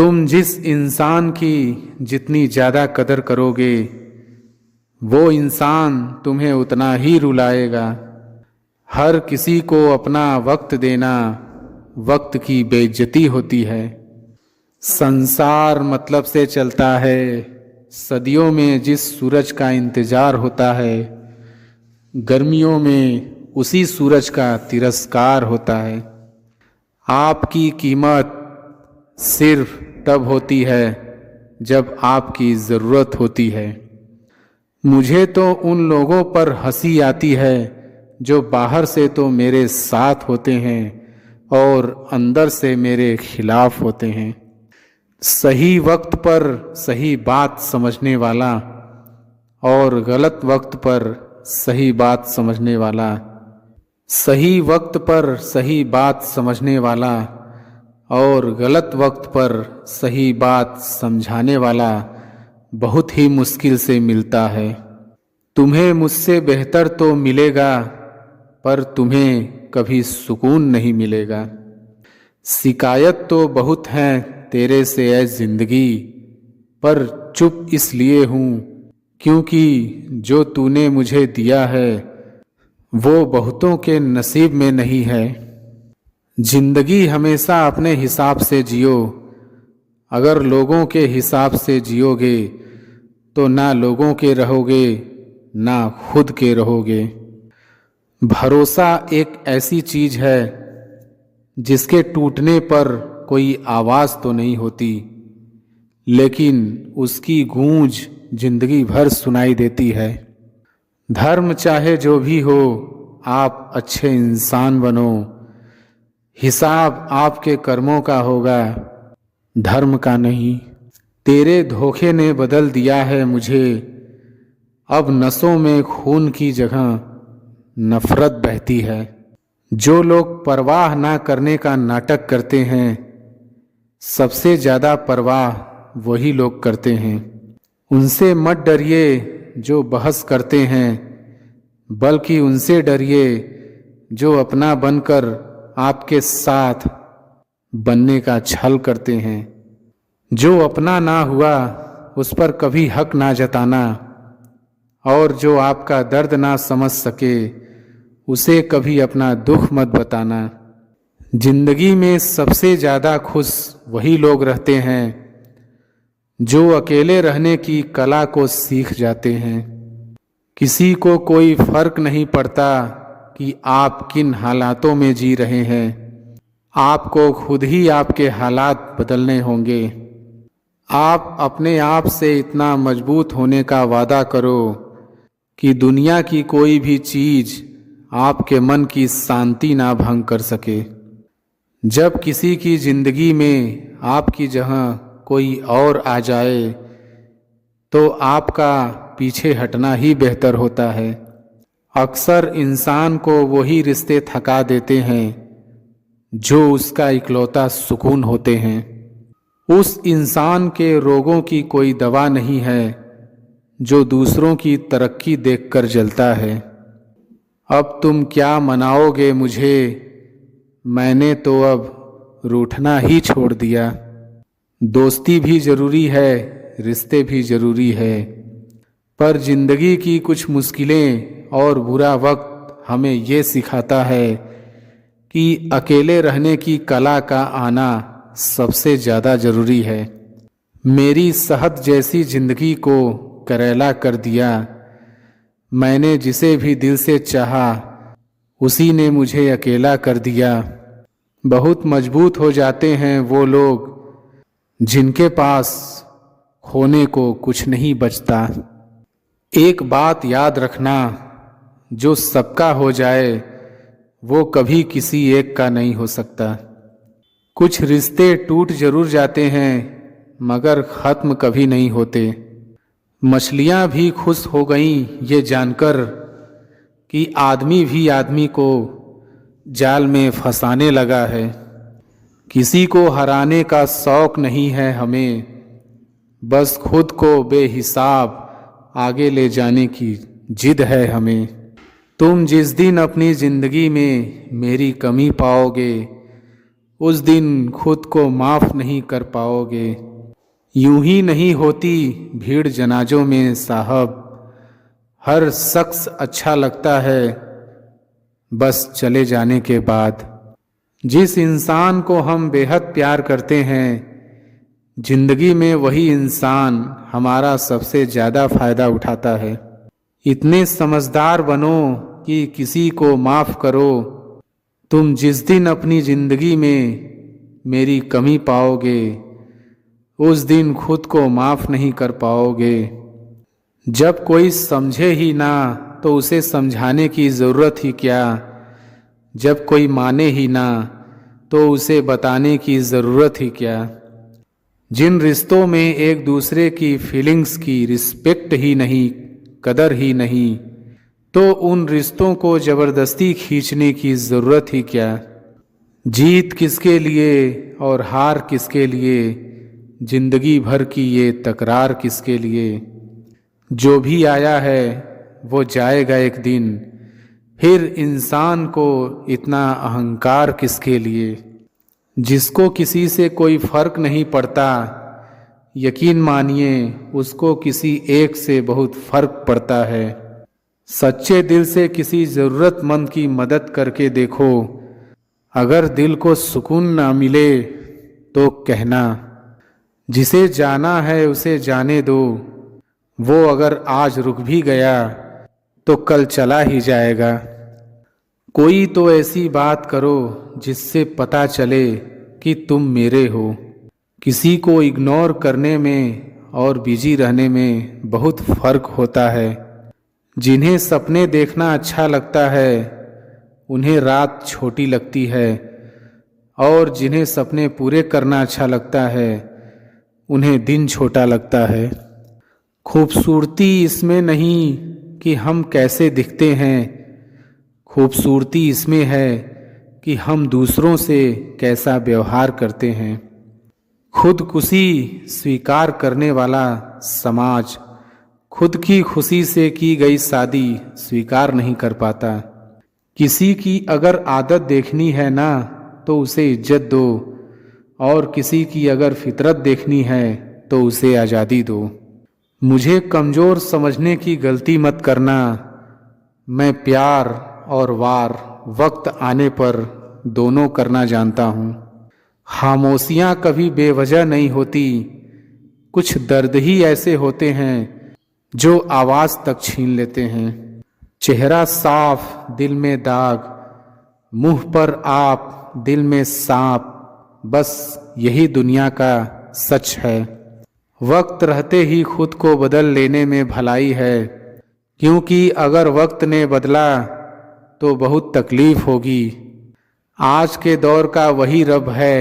तुम जिस इंसान की जितनी ज़्यादा कदर करोगे वो इंसान तुम्हें उतना ही रुलाएगा। हर किसी को अपना वक्त देना वक्त की बेइज्जती होती है। संसार मतलब से चलता है, सदियों में जिस सूरज का इंतजार होता है गर्मियों में उसी सूरज का तिरस्कार होता है। आपकी कीमत सिर्फ तब होती है जब आपकी ज़रूरत होती है। मुझे तो उन लोगों पर हंसी आती है जो बाहर से तो मेरे साथ होते हैं और अंदर से मेरे खिलाफ होते हैं। सही वक्त पर सही बात समझने वाला और गलत वक्त पर सही बात समझने वाला, सही वक्त पर सही बात समझने वाला और गलत वक्त पर सही बात समझाने वाला बहुत ही मुश्किल से मिलता है। तुम्हें मुझसे बेहतर तो मिलेगा पर तुम्हें कभी सुकून नहीं मिलेगा। शिकायत तो बहुत है तेरे से ऐ जिंदगी, पर चुप इसलिए हूँ क्योंकि जो तूने मुझे दिया है वो बहुतों के नसीब में नहीं है। जिंदगी हमेशा अपने हिसाब से जियो। अगर लोगों के हिसाब से जियोगे तो ना लोगों के रहोगे ना खुद के रहोगे। भरोसा एक ऐसी चीज है जिसके टूटने पर कोई आवाज़ तो नहीं होती, लेकिन उसकी गूंज जिंदगी भर सुनाई देती है। धर्म चाहे जो भी हो, आप अच्छे इंसान बनो। हिसाब आपके कर्मों का होगा, धर्म का नहीं। तेरे धोखे ने बदल दिया है मुझे, अब नसों में खून की जगह नफरत बहती है। जो लोग परवाह ना करने का नाटक करते हैं सबसे ज़्यादा परवाह वही लोग करते हैं। उनसे मत डरिए जो बहस करते हैं, बल्कि उनसे डरिए जो अपना बनकर आपके साथ बनने का छल करते हैं। जो अपना ना हुआ उस पर कभी हक ना जताना, और जो आपका दर्द ना समझ सके उसे कभी अपना दुख मत बताना। जिंदगी में सबसे ज़्यादा खुश वही लोग रहते हैं जो अकेले रहने की कला को सीख जाते हैं। किसी को कोई फर्क नहीं पड़ता कि आप किन हालातों में जी रहे हैं, आपको खुद ही आपके हालात बदलने होंगे। आप अपने आप से इतना मजबूत होने का वादा करो कि दुनिया की कोई भी चीज़ आपके मन की शांति ना भंग कर सके। जब किसी की जिंदगी में आपकी जगह कोई और आ जाए तो आपका पीछे हटना ही बेहतर होता है। अक्सर इंसान को वही रिश्ते थका देते हैं जो उसका इकलौता सुकून होते हैं। उस इंसान के रोगों की कोई दवा नहीं है जो दूसरों की तरक्की देखकर जलता है। अब तुम क्या मनाओगे मुझे, मैंने तो अब रूठना ही छोड़ दिया। दोस्ती भी ज़रूरी है, रिश्ते भी ज़रूरी है, पर ज़िंदगी की कुछ मुश्किलें और बुरा वक्त हमें ये सिखाता है कि अकेले रहने की कला का आना सबसे ज़्यादा ज़रूरी है। मेरी शहद जैसी ज़िंदगी को करेला कर दिया। मैंने जिसे भी दिल से चाहा उसी ने मुझे अकेला कर दिया। बहुत मजबूत हो जाते हैं वो लोग जिनके पास खोने को कुछ नहीं बचता। एक बात याद रखना, जो सबका हो जाए वो कभी किसी एक का नहीं हो सकता। कुछ रिश्ते टूट जरूर जाते हैं मगर ख़त्म कभी नहीं होते। मछलियाँ भी खुश हो गईं ये जानकर कि आदमी भी आदमी को जाल में फंसाने लगा है। किसी को हराने का शौक नहीं है हमें, बस खुद को बेहिसाब आगे ले जाने की जिद है हमें। तुम जिस दिन अपनी ज़िंदगी में मेरी कमी पाओगे उस दिन खुद को माफ नहीं कर पाओगे। यूं ही नहीं होती भीड़ जनाजों में साहब, हर शख्स अच्छा लगता है बस चले जाने के बाद। जिस इंसान को हम बेहद प्यार करते हैं, जिंदगी में वही इंसान हमारा सबसे ज़्यादा फायदा उठाता है। इतने समझदार बनो कि किसी को माफ़ करो। तुम जिस दिन अपनी जिंदगी में मेरी कमी पाओगे, उस दिन खुद को माफ़ नहीं कर पाओगे। जब कोई समझे ही ना तो उसे समझाने की ज़रूरत ही क्या। जब कोई माने ही ना तो उसे बताने की ज़रूरत ही क्या। जिन रिश्तों में एक दूसरे की फीलिंग्स की रिस्पेक्ट ही नहीं, कदर ही नहीं, तो उन रिश्तों को ज़बरदस्ती खींचने की ज़रूरत ही क्या। जीत किसके लिए और हार किसके लिए, जिंदगी भर की ये तकरार किसके लिए। जो भी आया है वो जाएगा एक दिन, फिर इंसान को इतना अहंकार किसके लिए। जिसको किसी से कोई फर्क नहीं पड़ता, यकीन मानिए उसको किसी एक से बहुत फर्क पड़ता है। सच्चे दिल से किसी ज़रूरतमंद की मदद करके देखो। अगर दिल को सुकून ना मिले तो कहना, जिसे जाना है उसे जाने दो। वो अगर आज रुक भी गया तो कल चला ही जाएगा। कोई तो ऐसी बात करो जिससे पता चले कि तुम मेरे हो। किसी को इग्नोर करने में और बिजी रहने में बहुत फ़र्क होता है। जिन्हें सपने देखना अच्छा लगता है उन्हें रात छोटी लगती है, और जिन्हें सपने पूरे करना अच्छा लगता है उन्हें दिन छोटा लगता है। खूबसूरती इसमें नहीं कि हम कैसे दिखते हैं, खूबसूरती इसमें है कि हम दूसरों से कैसा व्यवहार करते हैं। खुदकुशी स्वीकार करने वाला समाज खुद की खुशी से की गई शादी स्वीकार नहीं कर पाता। किसी की अगर आदत देखनी है ना तो उसे इज्जत दो, और किसी की अगर फितरत देखनी है तो उसे आज़ादी दो। मुझे कमज़ोर समझने की गलती मत करना। मैं प्यार और वार वक्त आने पर दोनों करना जानता हूँ। खामोशियाँ कभी बेवजह नहीं होती। कुछ दर्द ही ऐसे होते हैं जो आवाज़ तक छीन लेते हैं। चेहरा साफ दिल में दाग, मुंह पर आप दिल में सांप, बस यही दुनिया का सच है। वक्त रहते ही खुद को बदल लेने में भलाई है, क्योंकि अगर वक्त ने बदला तो बहुत तकलीफ होगी। आज के दौर का वही रब है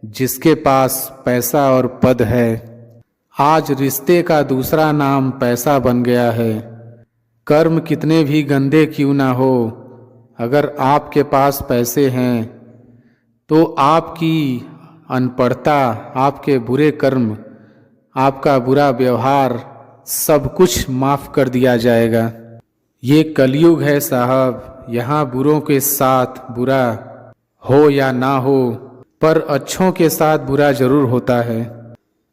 जिसके पास पैसा और पद है। आज रिश्ते का दूसरा नाम पैसा बन गया है। कर्म कितने भी गंदे क्यों ना हो, अगर आपके पास पैसे हैं तो आपकी अनपढ़ता, आपके बुरे कर्म, आपका बुरा व्यवहार सब कुछ माफ़ कर दिया जाएगा। ये कलयुग है साहब, यहाँ बुरों के साथ बुरा हो या ना हो, पर अच्छों के साथ बुरा जरूर होता है।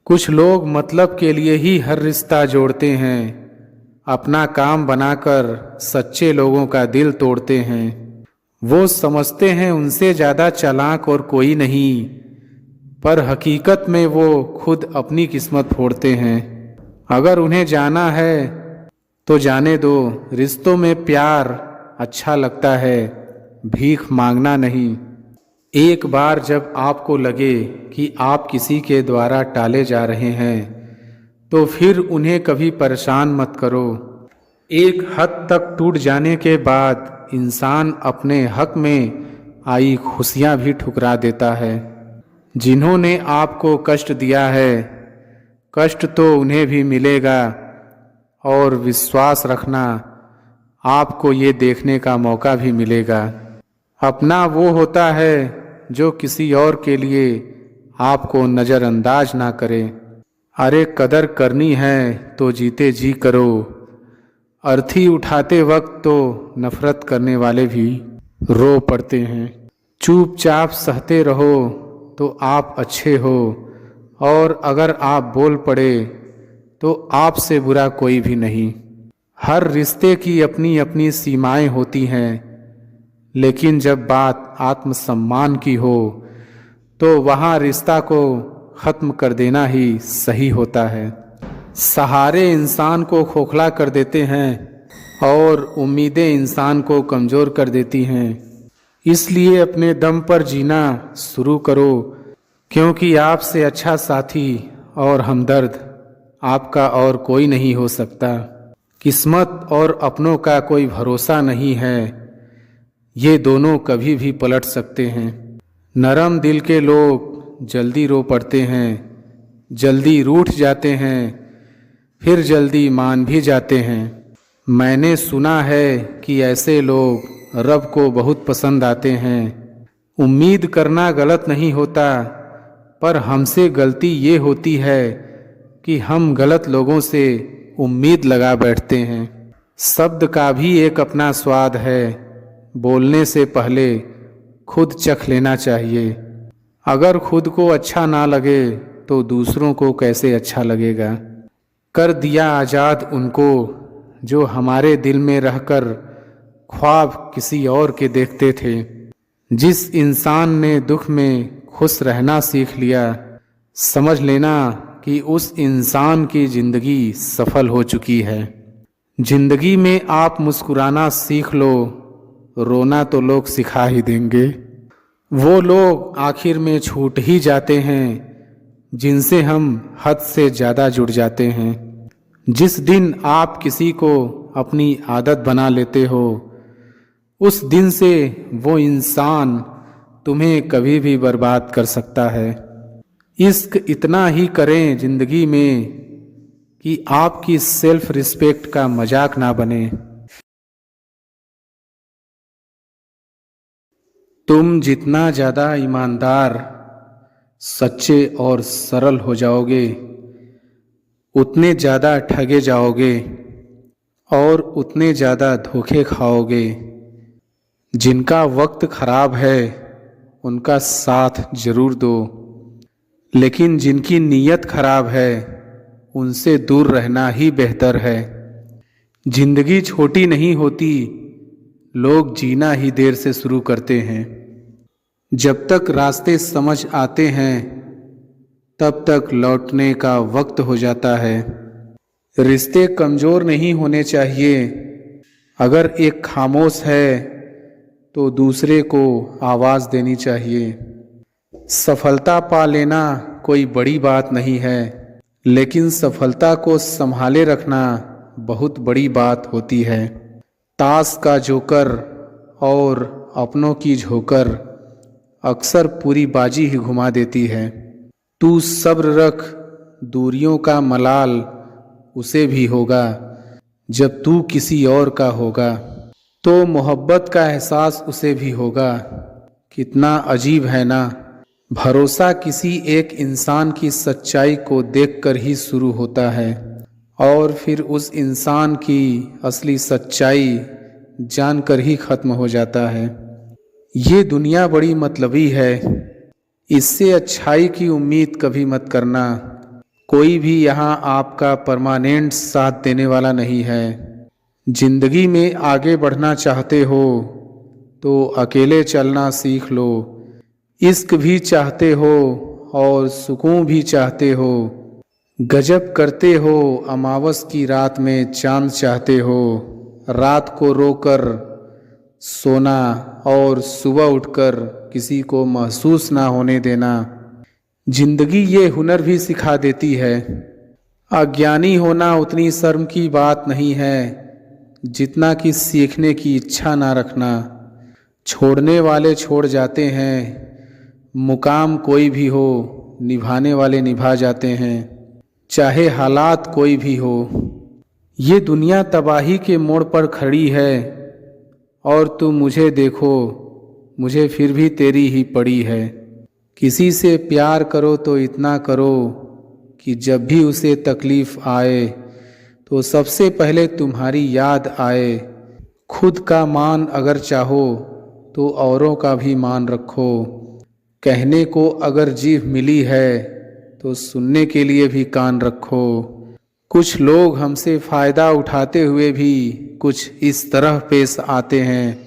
कुछ लोग मतलब के लिए ही हर रिश्ता जोड़ते हैं, अपना काम बनाकर सच्चे लोगों का दिल तोड़ते हैं। वो समझते हैं उनसे ज़्यादा चालाक और कोई नहीं, पर हकीकत में वो खुद अपनी किस्मत फोड़ते हैं। अगर उन्हें जाना है तो जाने दो। रिश्तों में प्यार अच्छा लगता है, भीख मांगना नहीं। एक बार जब आपको लगे कि आप किसी के द्वारा टाले जा रहे हैं तो फिर उन्हें कभी परेशान मत करो। एक हद तक टूट जाने के बाद इंसान अपने हक में आई खुशियां भी ठुकरा देता है। जिन्होंने आपको कष्ट दिया है, कष्ट तो उन्हें भी मिलेगा, और विश्वास रखना आपको ये देखने का मौका भी मिलेगा। अपना वो होता है जो किसी और के लिए आपको नज़रअंदाज ना करे। अरे कदर करनी है तो जीते जी करो। अर्थी उठाते वक्त तो नफरत करने वाले भी रो पड़ते हैं। चुपचाप सहते रहो तो आप अच्छे हो, और अगर आप बोल पड़े तो आपसे बुरा कोई भी नहीं। हर रिश्ते की अपनी अपनी सीमाएं होती हैं, लेकिन जब बात आत्मसम्मान की हो तो वहाँ रिश्ता को ख़त्म कर देना ही सही होता है। सहारे इंसान को खोखला कर देते हैं और उम्मीदें इंसान को कमज़ोर कर देती हैं। इसलिए अपने दम पर जीना शुरू करो, क्योंकि आपसे अच्छा साथी और हमदर्द आपका और कोई नहीं हो सकता। किस्मत और अपनों का कोई भरोसा नहीं है, ये दोनों कभी भी पलट सकते हैं। नरम दिल के लोग जल्दी रो पड़ते हैं, जल्दी रूठ जाते हैं, फिर जल्दी मान भी जाते हैं। मैंने सुना है कि ऐसे लोग रब को बहुत पसंद आते हैं। उम्मीद करना गलत नहीं होता, पर हमसे गलती ये होती है कि हम गलत लोगों से उम्मीद लगा बैठते हैं। शब्द का भी एक अपना स्वाद है, बोलने से पहले खुद चख लेना चाहिए। अगर खुद को अच्छा ना लगे तो दूसरों को कैसे अच्छा लगेगा। कर दिया आज़ाद उनको जो हमारे दिल में रहकर ख्वाब किसी और के देखते थे। जिस इंसान ने दुख में खुश रहना सीख लिया, समझ लेना कि उस इंसान की ज़िंदगी सफल हो चुकी है। ज़िंदगी में आप मुस्कुराना सीख लो, रोना तो लोग सिखा ही देंगे। वो लोग आखिर में छूट ही जाते हैं जिनसे हम हद से ज़्यादा जुड़ जाते हैं। जिस दिन आप किसी को अपनी आदत बना लेते हो, उस दिन से वो इंसान तुम्हें कभी भी बर्बाद कर सकता है। इश्क इतना ही करें ज़िंदगी में कि आपकी सेल्फ रिस्पेक्ट का मजाक ना बने। तुम जितना ज़्यादा ईमानदार, सच्चे और सरल हो जाओगे, उतने ज़्यादा ठगे जाओगे और उतने ज़्यादा धोखे खाओगे। जिनका वक्त खराब है उनका साथ जरूर दो, लेकिन जिनकी नीयत खराब है उनसे दूर रहना ही बेहतर है। जिंदगी छोटी नहीं होती, लोग जीना ही देर से शुरू करते हैं। जब तक रास्ते समझ आते हैं तब तक लौटने का वक्त हो जाता है। रिश्ते कमज़ोर नहीं होने चाहिए। अगर एक खामोश है तो दूसरे को आवाज़ देनी चाहिए। सफलता पा लेना कोई बड़ी बात नहीं है, लेकिन सफलता को संभाले रखना बहुत बड़ी बात होती है। ताश का जोकर और अपनों की झोकर अक्सर पूरी बाजी ही घुमा देती है। तू सब्र रख, दूरियों का मलाल उसे भी होगा जब तू किसी और का होगा। तो मोहब्बत का एहसास उसे भी होगा। कितना अजीब है ना, भरोसा किसी एक इंसान की सच्चाई को देखकर ही शुरू होता है और फिर उस इंसान की असली सच्चाई जानकर ही ख़त्म हो जाता है। ये दुनिया बड़ी मतलबी है, इससे अच्छाई की उम्मीद कभी मत करना। कोई भी यहाँ आपका परमानेंट साथ देने वाला नहीं है। जिंदगी में आगे बढ़ना चाहते हो तो अकेले चलना सीख लो। इश्क भी चाहते हो और सुकून भी चाहते हो। गजब करते हो, अमावस की रात में चांद चाहते हो। रात को रोकर सोना और सुबह उठकर किसी को महसूस ना होने देना। जिंदगी ये हुनर भी सिखा देती है। अज्ञानी होना उतनी शर्म की बात नहीं है जितना कि सीखने की इच्छा ना रखना। छोड़ने वाले छोड़ जाते हैं, मुकाम कोई भी हो निभाने वाले निभा जाते हैं, चाहे हालात कोई भी हो। ये दुनिया तबाही के मोड़ पर खड़ी है और तुम मुझे देखो, मुझे फिर भी तेरी ही पड़ी है। किसी से प्यार करो तो इतना करो कि जब भी उसे तकलीफ़ आए तो सबसे पहले तुम्हारी याद आए। खुद का मान अगर चाहो तो औरों का भी मान रखो। कहने को अगर जीभ मिली है तो सुनने के लिए भी कान रखो। कुछ लोग हमसे फ़ायदा उठाते हुए भी कुछ इस तरह पेश आते हैं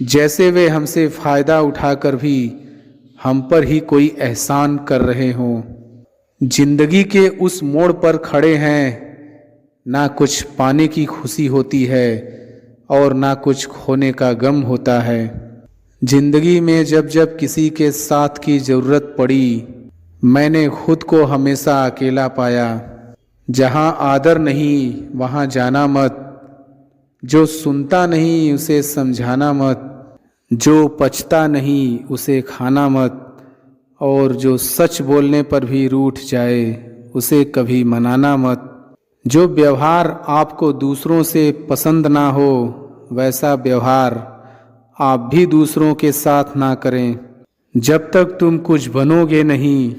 जैसे वे हमसे फ़ायदा उठाकर भी हम पर ही कोई एहसान कर रहे हों। जिंदगी के उस मोड़ पर खड़े हैं, ना कुछ पाने की खुशी होती है और ना कुछ खोने का गम होता है। जिंदगी में जब जब किसी के साथ की ज़रूरत पड़ी, मैंने खुद को हमेशा अकेला पाया। जहाँ आदर नहीं वहाँ जाना मत, जो सुनता नहीं उसे समझाना मत, जो पचता नहीं उसे खाना मत, और जो सच बोलने पर भी रूठ जाए उसे कभी मनाना मत। जो व्यवहार आपको दूसरों से पसंद ना हो वैसा व्यवहार आप भी दूसरों के साथ ना करें। जब तक तुम कुछ बनोगे नहीं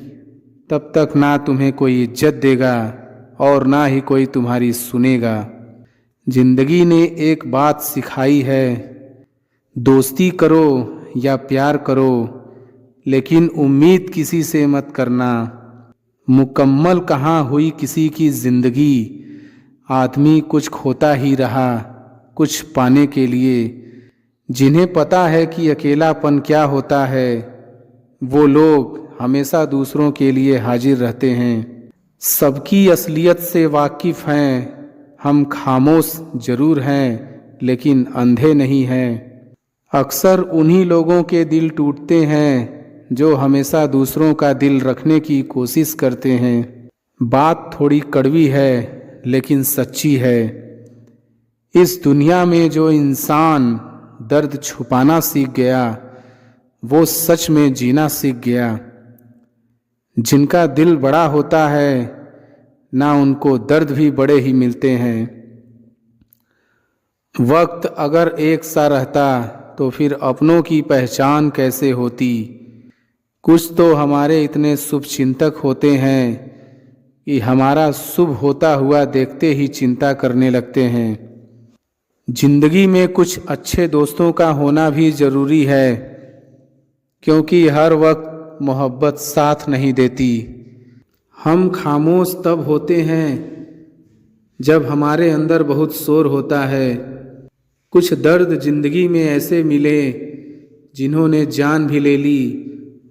तब तक ना तुम्हें कोई इज्जत देगा और ना ही कोई तुम्हारी सुनेगा। जिंदगी ने एक बात सिखाई है, दोस्ती करो या प्यार करो लेकिन उम्मीद किसी से मत करना। मुकम्मल कहाँ हुई किसी की जिंदगी, आदमी कुछ खोता ही रहा कुछ पाने के लिए। जिन्हें पता है कि अकेलापन क्या होता है, वो लोग हमेशा दूसरों के लिए हाजिर रहते हैं। सबकी असलियत से वाकिफ़ हैं, हम खामोश जरूर हैं लेकिन अंधे नहीं हैं। अक्सर उन्हीं लोगों के दिल टूटते हैं जो हमेशा दूसरों का दिल रखने की कोशिश करते हैं। बात थोड़ी कड़वी है लेकिन सच्ची है। इस दुनिया में जो इंसान दर्द छुपाना सीख गया वो सच में जीना सीख गया। जिनका दिल बड़ा होता है ना उनको दर्द भी बड़े ही मिलते हैं। वक्त अगर एक सा रहता तो फिर अपनों की पहचान कैसे होती। कुछ तो हमारे इतने शुभ चिंतक होते हैं कि हमारा शुभ होता हुआ देखते ही चिंता करने लगते हैं। जिंदगी में कुछ अच्छे दोस्तों का होना भी ज़रूरी है, क्योंकि हर वक्त मोहब्बत साथ नहीं देती। हम खामोश तब होते हैं जब हमारे अंदर बहुत शोर होता है। कुछ दर्द जिंदगी में ऐसे मिले जिन्होंने जान भी ले ली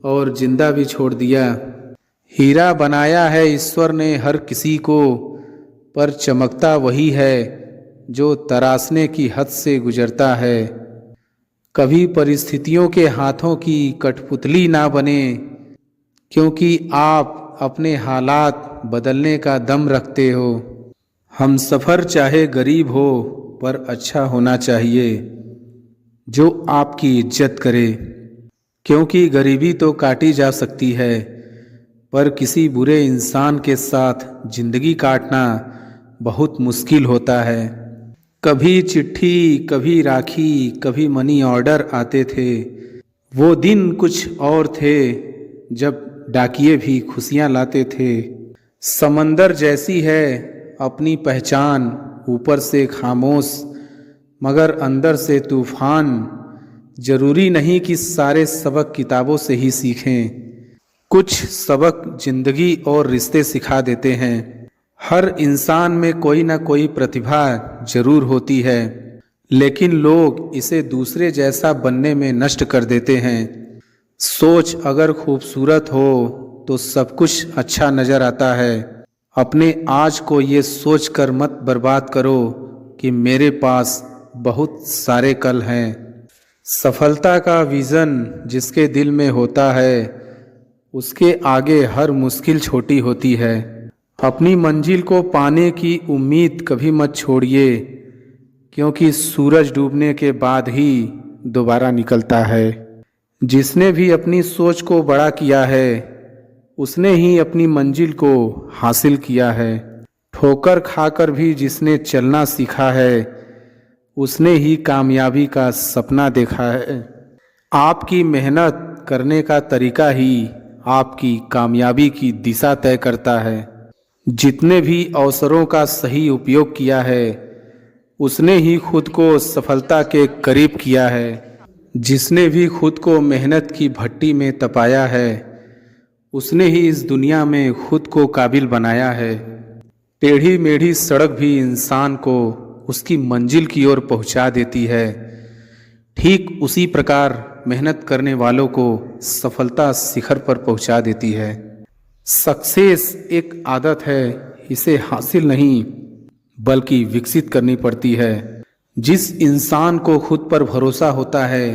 और जिंदा भी छोड़ दिया। हीरा बनाया है ईश्वर ने हर किसी को, पर चमकता वही है जो तराशने की हद से गुजरता है। कभी परिस्थितियों के हाथों की कठपुतली ना बने, क्योंकि आप अपने हालात बदलने का दम रखते हो। हम सफ़र चाहे गरीब हो पर अच्छा होना चाहिए जो आपकी इज्जत करे, क्योंकि गरीबी तो काटी जा सकती है पर किसी बुरे इंसान के साथ जिंदगी काटना बहुत मुश्किल होता है। कभी चिट्ठी, कभी राखी, कभी मनी ऑर्डर आते थे। वो दिन कुछ और थे जब डाकिये भी खुशियाँ लाते थे। समंदर जैसी है अपनी पहचान, ऊपर से खामोश मगर अंदर से तूफान। जरूरी नहीं कि सारे सबक किताबों से ही सीखें, कुछ सबक जिंदगी और रिश्ते सिखा देते हैं। हर इंसान में कोई ना कोई प्रतिभा जरूर होती है, लेकिन लोग इसे दूसरे जैसा बनने में नष्ट कर देते हैं। सोच अगर खूबसूरत हो तो सब कुछ अच्छा नजर आता है। अपने आज को ये सोच कर मत बर्बाद करो कि मेरे पास बहुत सारे कल हैं। सफलता का विज़न जिसके दिल में होता है उसके आगे हर मुश्किल छोटी होती है। अपनी मंजिल को पाने की उम्मीद कभी मत छोड़िए, क्योंकि सूरज डूबने के बाद ही दोबारा निकलता है। जिसने भी अपनी सोच को बड़ा किया है उसने ही अपनी मंजिल को हासिल किया है। ठोकर खाकर भी जिसने चलना सीखा है उसने ही कामयाबी का सपना देखा है। आपकी मेहनत करने का तरीका ही आपकी कामयाबी की दिशा तय करता है। जितने भी अवसरों का सही उपयोग किया है उसने ही खुद को सफलता के करीब किया है। जिसने भी खुद को मेहनत की भट्टी में तपाया है, उसने ही इस दुनिया में खुद को काबिल बनाया है। टेढ़ी मेढ़ी सड़क भी इंसान को उसकी मंजिल की ओर पहुंचा देती है। ठीक उसी प्रकार मेहनत करने वालों को सफलता शिखर पर पहुंचा देती है। सक्सेस एक आदत है, इसे हासिल नहीं बल्कि विकसित करनी पड़ती है। जिस इंसान को खुद पर भरोसा होता है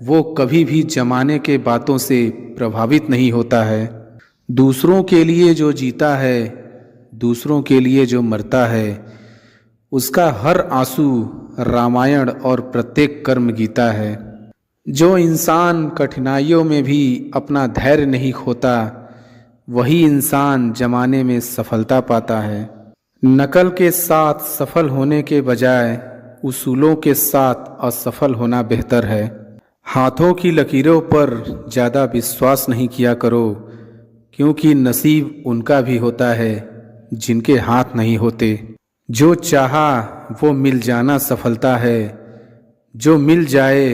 वो कभी भी जमाने के बातों से प्रभावित नहीं होता है। दूसरों के लिए जो जीता है, दूसरों के लिए जो मरता है, उसका हर आंसू रामायण और प्रत्येक कर्म गीता है। जो इंसान कठिनाइयों में भी अपना धैर्य नहीं खोता, वही इंसान जमाने में सफलता पाता है। नकल के साथ सफल होने के बजाय उसूलों के साथ असफल होना बेहतर है। हाथों की लकीरों पर ज़्यादा विश्वास नहीं किया करो, क्योंकि नसीब उनका भी होता है जिनके हाथ नहीं होते। जो चाहा वो मिल जाना सफलता है, जो मिल जाए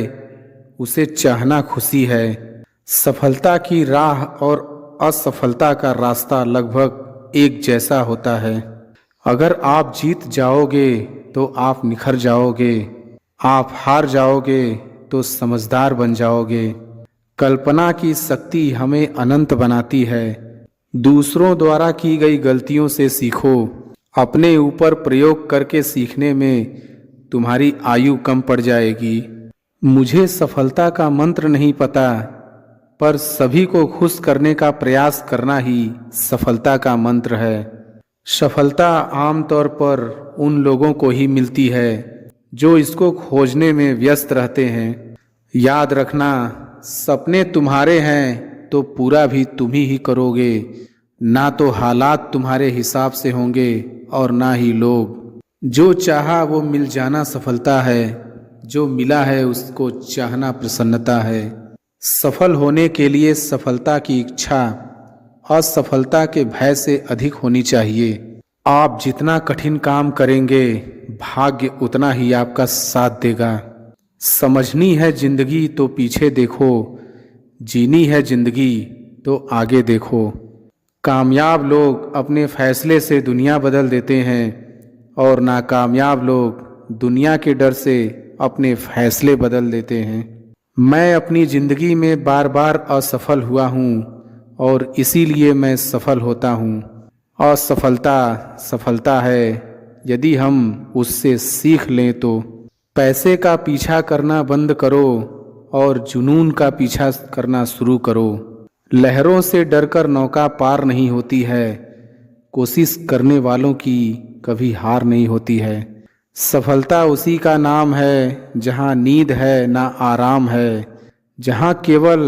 उसे चाहना खुशी है। सफलता की राह और असफलता का रास्ता लगभग एक जैसा होता है। अगर आप जीत जाओगे तो आप निखर जाओगे, आप हार जाओगे तो समझदार बन जाओगे। कल्पना की शक्ति हमें अनंत बनाती है। दूसरों द्वारा की गई गलतियों से सीखो, अपने ऊपर प्रयोग करके सीखने में तुम्हारी आयु कम पड़ जाएगी। मुझे सफलता का मंत्र नहीं पता, पर सभी को खुश करने का प्रयास करना ही सफलता का मंत्र है। सफलता आमतौर पर उन लोगों को ही मिलती है जो इसको खोजने में व्यस्त रहते हैं। याद रखना, सपने तुम्हारे हैं तो पूरा भी तुम ही करोगे, ना तो हालात तुम्हारे हिसाब से होंगे और ना ही लोग। जो चाहा वो मिल जाना सफलता है, जो मिला है उसको चाहना प्रसन्नता है। सफल होने के लिए सफलता की इच्छा असफलता के भय से अधिक होनी चाहिए। आप जितना कठिन काम करेंगे, भाग्य उतना ही आपका साथ देगा। समझनी है जिंदगी तो पीछे देखो, जीनी है जिंदगी तो आगे देखो। कामयाब लोग अपने फैसले से दुनिया बदल देते हैं और नाकामयाब लोग दुनिया के डर से अपने फैसले बदल देते हैं। मैं अपनी जिंदगी में बार बार असफल हुआ हूँ और इसीलिए मैं सफल होता हूँ। असफलता सफलता है यदि हम उससे सीख लें तो। पैसे का पीछा करना बंद करो और जुनून का पीछा करना शुरू करो। लहरों से डरकर नौका पार नहीं होती है, कोशिश करने वालों की कभी हार नहीं होती है। सफलता उसी का नाम है जहाँ नींद है ना आराम है, जहाँ केवल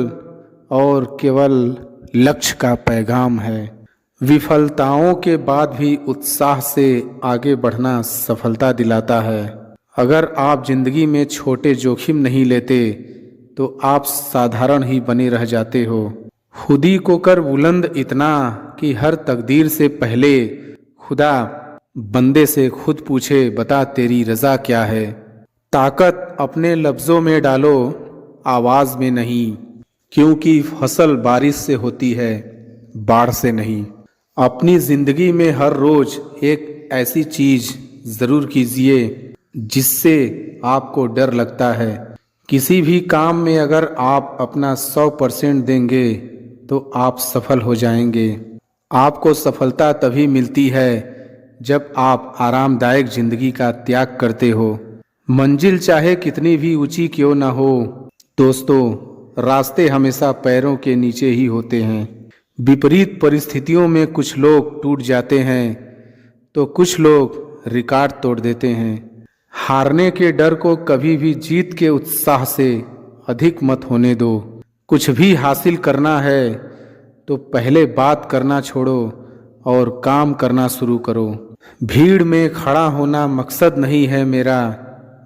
और केवल लक्ष्य का पैगाम है। विफलताओं के बाद भी उत्साह से आगे बढ़ना सफलता दिलाता है। अगर आप जिंदगी में छोटे जोखिम नहीं लेते तो आप साधारण ही बने रह जाते हो। खुदी को कर बुलंद इतना कि हर तकदीर से पहले खुदा बंदे से खुद पूछे, बता तेरी रजा क्या है। ताकत अपने लफ्ज़ों में डालो, आवाज़ में नहीं, क्योंकि फसल बारिश से होती है, बाढ़ से नहीं। अपनी ज़िंदगी में हर रोज़ एक ऐसी चीज़ ज़रूर कीजिए जिससे आपको डर लगता है। किसी भी काम में अगर आप अपना 100% देंगे तो आप सफल हो जाएंगे। आपको सफलता तभी मिलती है जब आप आरामदायक जिंदगी का त्याग करते हो। मंजिल चाहे कितनी भी ऊंची क्यों ना हो दोस्तों, रास्ते हमेशा पैरों के नीचे ही होते हैं। विपरीत परिस्थितियों में कुछ लोग टूट जाते हैं तो कुछ लोग रिकॉर्ड तोड़ देते हैं। हारने के डर को कभी भी जीत के उत्साह से अधिक मत होने दो। कुछ भी हासिल करना है तो पहले बात करना छोड़ो और काम करना शुरू करो। भीड़ में खड़ा होना मकसद नहीं है मेरा,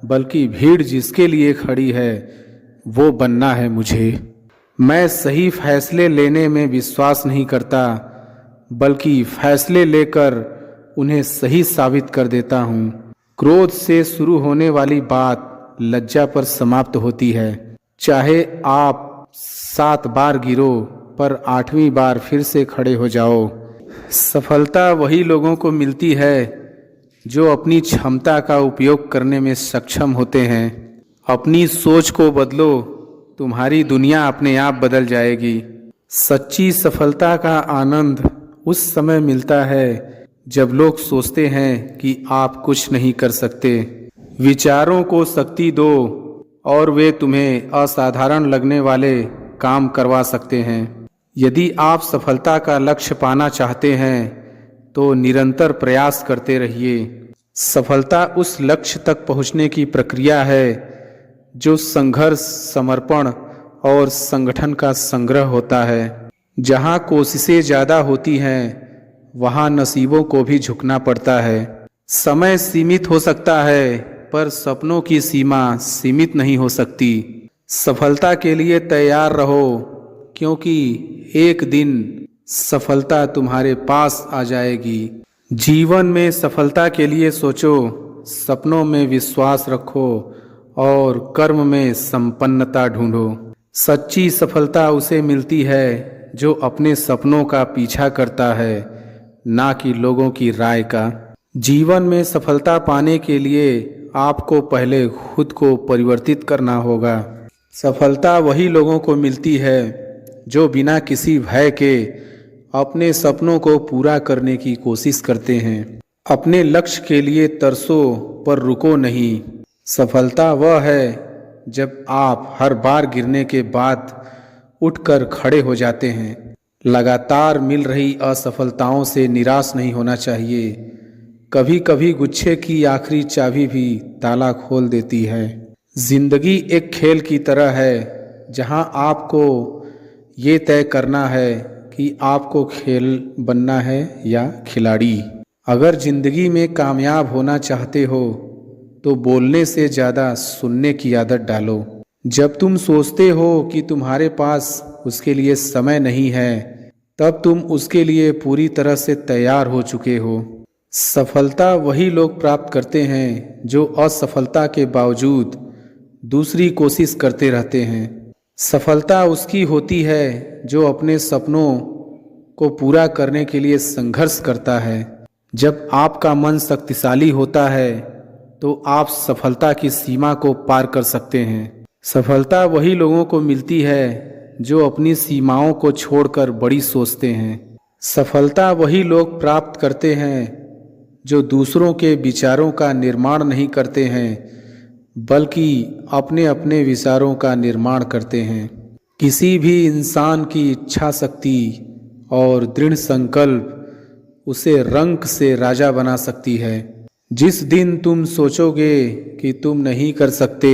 बल्कि भीड़ जिसके लिए खड़ी है वो बनना है मुझे। मैं सही फैसले लेने में विश्वास नहीं करता, बल्कि फैसले लेकर उन्हें सही साबित कर देता हूँ। क्रोध से शुरू होने वाली बात लज्जा पर समाप्त होती है। चाहे आप 7 बार गिरो पर 8वीं बार फिर से खड़े हो जाओ। सफलता वही लोगों को मिलती है जो अपनी क्षमता का उपयोग करने में सक्षम होते हैं। अपनी सोच को बदलो, तुम्हारी दुनिया अपने आप बदल जाएगी। सच्ची सफलता का आनंद उस समय मिलता है जब लोग सोचते हैं कि आप कुछ नहीं कर सकते। विचारों को शक्ति दो और वे तुम्हें असाधारण लगने वाले काम करवा सकते हैं। यदि आप सफलता का लक्ष्य पाना चाहते हैं तो निरंतर प्रयास करते रहिए। सफलता उस लक्ष्य तक पहुंचने की प्रक्रिया है जो संघर्ष, समर्पण और संगठन का संग्रह होता है। जहां कोशिशें ज़्यादा होती हैं वहां नसीबों को भी झुकना पड़ता है। समय सीमित हो सकता है पर सपनों की सीमा सीमित नहीं हो सकती। सफलता के लिए तैयार रहो क्योंकि एक दिन सफलता तुम्हारे पास आ जाएगी। जीवन में सफलता के लिए सोचो, सपनों में विश्वास रखो और कर्म में संपन्नता ढूंढो। सच्ची सफलता उसे मिलती है जो अपने सपनों का पीछा करता है, ना कि लोगों की राय का। जीवन में सफलता पाने के लिए आपको पहले खुद को परिवर्तित करना होगा। सफलता वही लोगों को मिलती है जो बिना किसी भय के अपने सपनों को पूरा करने की कोशिश करते हैं। अपने लक्ष्य के लिए तरसो पर रुको नहीं। सफलता वह है जब आप हर बार गिरने के बाद उठकर खड़े हो जाते हैं। लगातार मिल रही असफलताओं से निराश नहीं होना चाहिए। कभी कभी गुच्छे की आखिरी चाबी भी ताला खोल देती है। जिंदगी एक खेल की तरह है जहां आपको ये तय करना है कि आपको खेल बनना है या खिलाड़ी। अगर जिंदगी में कामयाब होना चाहते हो तो बोलने से ज़्यादा सुनने की आदत डालो। जब तुम सोचते हो कि तुम्हारे पास उसके लिए समय नहीं है, तब तुम उसके लिए पूरी तरह से तैयार हो चुके हो। सफलता वही लोग प्राप्त करते हैं जो असफलता के बावजूद दूसरी कोशिश करते रहते हैं। सफलता उसकी होती है जो अपने सपनों को पूरा करने के लिए संघर्ष करता है। जब आपका मन शक्तिशाली होता है तो आप सफलता की सीमा को पार कर सकते हैं। सफलता वही लोगों को मिलती है जो अपनी सीमाओं को छोड़कर बड़ी सोचते हैं। सफलता वही लोग प्राप्त करते हैं जो दूसरों के विचारों का निर्माण नहीं करते हैं बल्कि अपने अपने विचारों का निर्माण करते हैं। किसी भी इंसान की इच्छा शक्ति और दृढ़ संकल्प उसे रंक से राजा बना सकती है। जिस दिन तुम सोचोगे कि तुम नहीं कर सकते,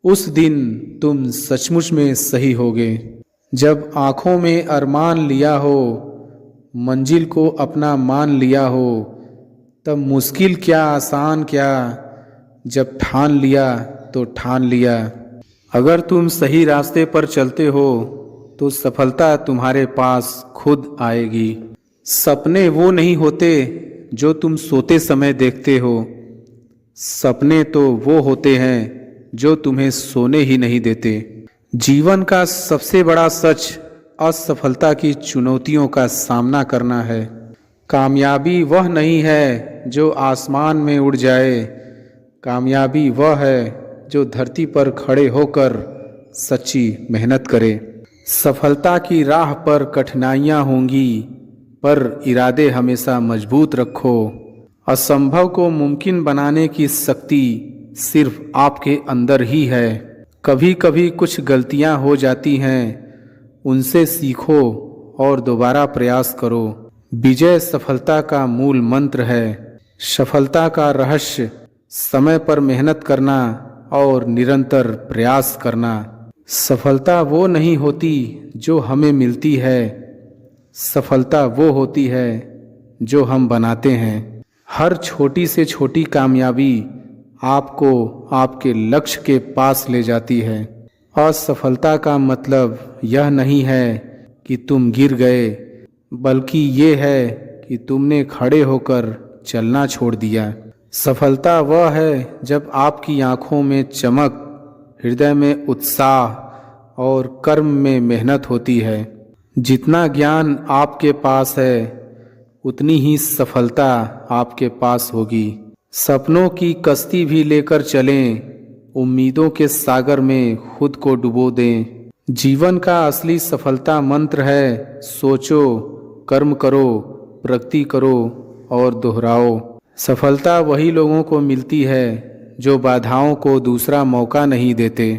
उस दिन तुम सचमुच में सही होगे। जब आँखों में अरमान लिया हो, मंजिल को अपना मान लिया हो, तब मुश्किल क्या आसान क्या, जब ठान लिया तो ठान लिया। अगर तुम सही रास्ते पर चलते हो तो सफलता तुम्हारे पास खुद आएगी। सपने वो नहीं होते जो तुम सोते समय देखते हो, सपने तो वो होते हैं जो तुम्हें सोने ही नहीं देते। जीवन का सबसे बड़ा सच असफलता की चुनौतियों का सामना करना है। कामयाबी वह नहीं है जो आसमान में उड़ जाए, कामयाबी वह है जो धरती पर खड़े होकर सच्ची मेहनत करे। सफलता की राह पर कठिनाइयाँ होंगी पर इरादे हमेशा मजबूत रखो। असंभव को मुमकिन बनाने की शक्ति सिर्फ आपके अंदर ही है। कभी कभी कुछ गलतियां हो जाती हैं, उनसे सीखो और दोबारा प्रयास करो। विजय सफलता का मूल मंत्र है। सफलता का रहस्य समय पर मेहनत करना और निरंतर प्रयास करना। सफलता वो नहीं होती जो हमें मिलती है, सफलता वो होती है जो हम बनाते हैं। हर छोटी से छोटी कामयाबी आपको आपके लक्ष्य के पास ले जाती है। असफलता का मतलब यह नहीं है कि तुम गिर गए, बल्कि ये है कि तुमने खड़े होकर चलना छोड़ दिया। सफलता वह है जब आपकी आंखों में चमक, हृदय में उत्साह और कर्म में मेहनत होती है। जितना ज्ञान आपके पास है उतनी ही सफलता आपके पास होगी। सपनों की कश्ती भी लेकर चलें, उम्मीदों के सागर में खुद को डुबो दें। जीवन का असली सफलता मंत्र है सोचो, कर्म करो, प्रगति करो और दोहराओ। सफलता वही लोगों को मिलती है जो बाधाओं को दूसरा मौका नहीं देते।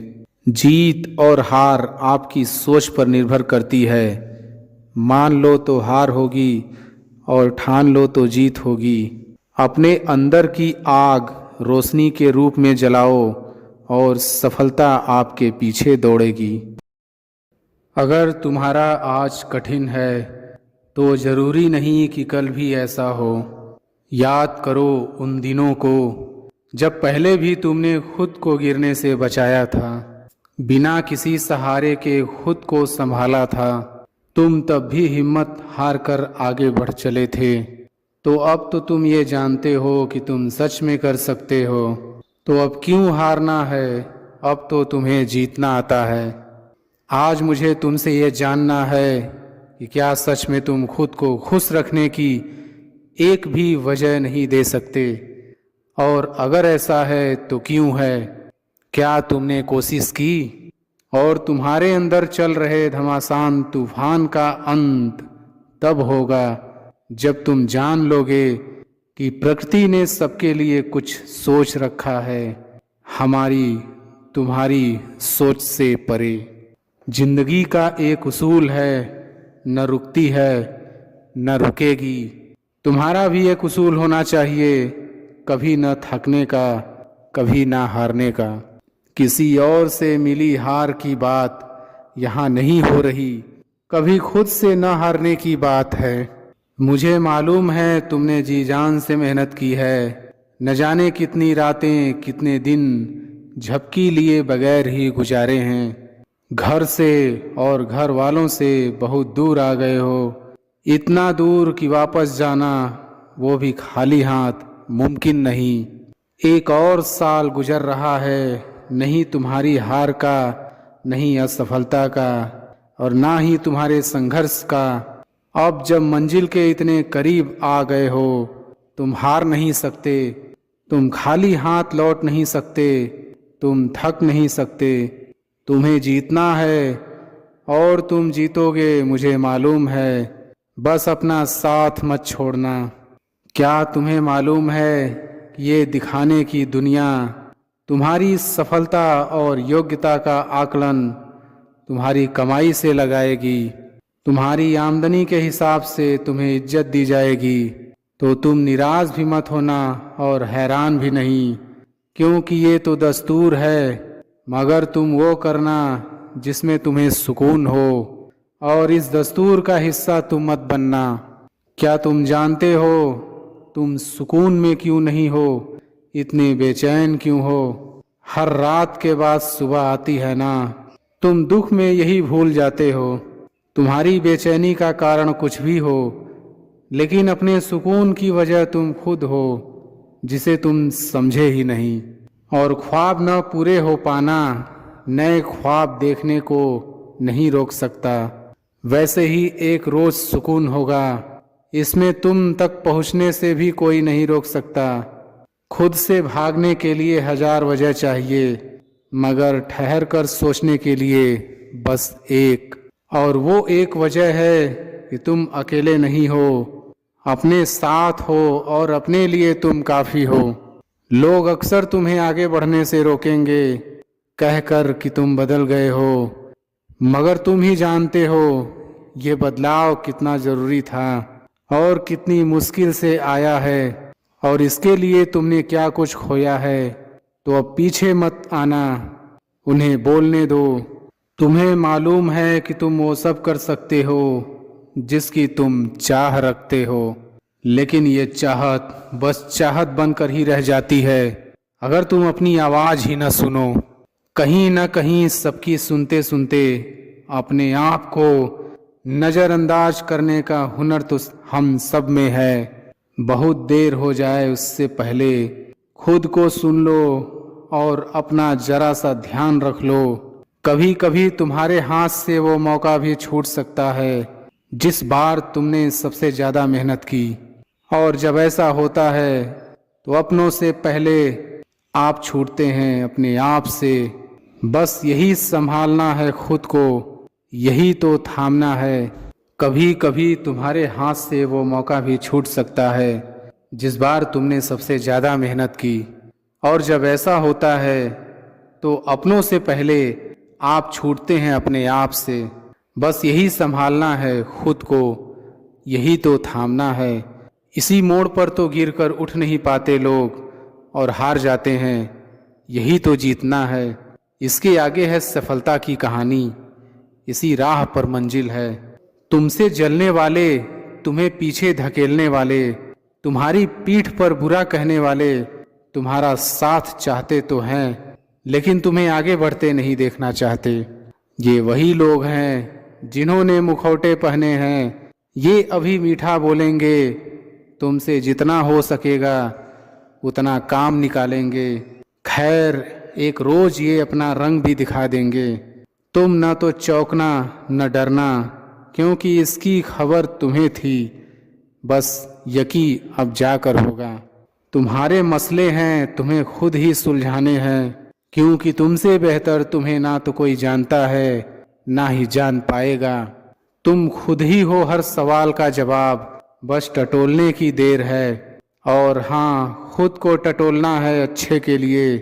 जीत और हार आपकी सोच पर निर्भर करती है। मान लो तो हार होगी और ठान लो तो जीत होगी। अपने अंदर की आग रोशनी के रूप में जलाओ और सफलता आपके पीछे दौड़ेगी। अगर तुम्हारा आज कठिन है तो जरूरी नहीं कि कल भी ऐसा हो। याद करो उन दिनों को जब पहले भी तुमने खुद को गिरने से बचाया था, बिना किसी सहारे के खुद को संभाला था। तुम तब भी हिम्मत हार कर आगे बढ़ चले थे। तो अब तो तुम ये जानते हो कि तुम सच में कर सकते हो, तो अब क्यों हारना है? अब तो तुम्हें जीतना आता है। आज मुझे तुमसे ये जानना है कि क्या सच में तुम खुद को खुश रखने की एक भी वजह नहीं दे सकते? और अगर ऐसा है तो क्यों है? क्या तुमने कोशिश की? और तुम्हारे अंदर चल रहे घमासान तूफान का अंत तब होगा जब तुम जान लोगे कि प्रकृति ने सबके लिए कुछ सोच रखा है, हमारी तुम्हारी सोच से परे। जिंदगी का एक उसूल है, न रुकती है न रुकेगी। तुम्हारा भी एक उसूल होना चाहिए, कभी न थकने का, कभी ना हारने का। किसी और से मिली हार की बात यहाँ नहीं हो रही, कभी खुद से न हारने की बात है। मुझे मालूम है तुमने जी जान से मेहनत की है, न जाने कितनी रातें कितने दिन झपकी लिए बगैर ही गुजारे हैं। घर से और घर वालों से बहुत दूर आ गए हो, इतना दूर कि वापस जाना वो भी खाली हाथ मुमकिन नहीं। एक और साल गुजर रहा है, नहीं तुम्हारी हार का, नहीं असफलता का और ना ही तुम्हारे संघर्ष का। अब जब मंजिल के इतने करीब आ गए हो, तुम हार नहीं सकते, तुम खाली हाथ लौट नहीं सकते, तुम थक नहीं सकते। तुम्हें जीतना है और तुम जीतोगे, मुझे मालूम है। बस अपना साथ मत छोड़ना। क्या तुम्हें मालूम है कि ये दिखाने की दुनिया तुम्हारी सफलता और योग्यता का आकलन तुम्हारी कमाई से लगाएगी? तुम्हारी आमदनी के हिसाब से तुम्हें इज्जत दी जाएगी। तो तुम निराश भी मत होना और हैरान भी नहीं, क्योंकि ये तो दस्तूर है। मगर तुम वो करना जिसमें तुम्हें सुकून हो, और इस दस्तूर का हिस्सा तुम मत बनना। क्या तुम जानते हो तुम सुकून में क्यों नहीं हो? इतने बेचैन क्यों हो? हर रात के बाद सुबह आती है ना, तुम दुख में यही भूल जाते हो। तुम्हारी बेचैनी का कारण कुछ भी हो, लेकिन अपने सुकून की वजह तुम खुद हो, जिसे तुम समझे ही नहीं। और ख्वाब न पूरे हो पाना नए ख्वाब देखने को नहीं रोक सकता। वैसे ही एक रोज सुकून होगा, इसमें तुम तक पहुंचने से भी कोई नहीं रोक सकता। खुद से भागने के लिए हजार वजह चाहिए, मगर ठहर कर सोचने के लिए बस एक। और वो एक वजह है कि तुम अकेले नहीं हो, अपने साथ हो और अपने लिए तुम काफी हो। लोग अक्सर तुम्हें आगे बढ़ने से रोकेंगे, कहकर कि तुम बदल गए हो, मगर तुम ही जानते हो ये बदलाव कितना जरूरी था और कितनी मुश्किल से आया है, और इसके लिए तुमने क्या कुछ खोया है। तो अब पीछे मत आना, उन्हें बोलने दो। तुम्हें मालूम है कि तुम वो सब कर सकते हो जिसकी तुम चाह रखते हो, लेकिन ये चाहत बस चाहत बनकर ही रह जाती है अगर तुम अपनी आवाज़ ही न सुनो। कहीं न कहीं सबकी सुनते सुनते अपने आप को नज़रअंदाज करने का हुनर तो हम सब में है। बहुत देर हो जाए उससे पहले खुद को सुन लो और अपना जरा सा ध्यान रख लो। कभी कभी तुम्हारे हाथ से वो मौका भी छूट सकता है जिस बार तुमने सबसे ज़्यादा मेहनत की। और जब ऐसा होता है तो अपनों से पहले आप छूटते हैं अपने आप से। बस यही संभालना है खुद को, यही तो थामना है। कभी कभी तुम्हारे हाथ से वो मौका भी छूट सकता है जिस बार तुमने सबसे ज़्यादा मेहनत की। और जब ऐसा होता है तो अपनों से पहले आप छूटते हैं अपने आप से। बस यही संभालना है खुद को, यही तो थामना है। इसी मोड़ पर तो गिरकर उठ नहीं पाते लोग और हार जाते हैं, यही तो जीतना है। इसके आगे है सफलता की कहानी, इसी राह पर मंजिल है। तुमसे जलने वाले, तुम्हें पीछे धकेलने वाले, तुम्हारी पीठ पर बुरा कहने वाले तुम्हारा साथ चाहते तो हैं, लेकिन तुम्हें आगे बढ़ते नहीं देखना चाहते। ये वही लोग हैं जिन्होंने मुखौटे पहने हैं, ये अभी मीठा बोलेंगे, तुमसे जितना हो सकेगा उतना काम निकालेंगे। खैर एक रोज ये अपना रंग भी दिखा देंगे। तुम न तो चौंकना न डरना, क्योंकि इसकी खबर तुम्हें थी, बस यकीन अब जाकर होगा। तुम्हारे मसले हैं तुम्हें खुद ही सुलझाने हैं, क्योंकि तुमसे बेहतर तुम्हें ना तो कोई जानता है ना ही जान पाएगा। तुम खुद ही हो हर सवाल का जवाब, बस टटोलने की देर है। और हाँ, खुद को टटोलना है अच्छे के लिए,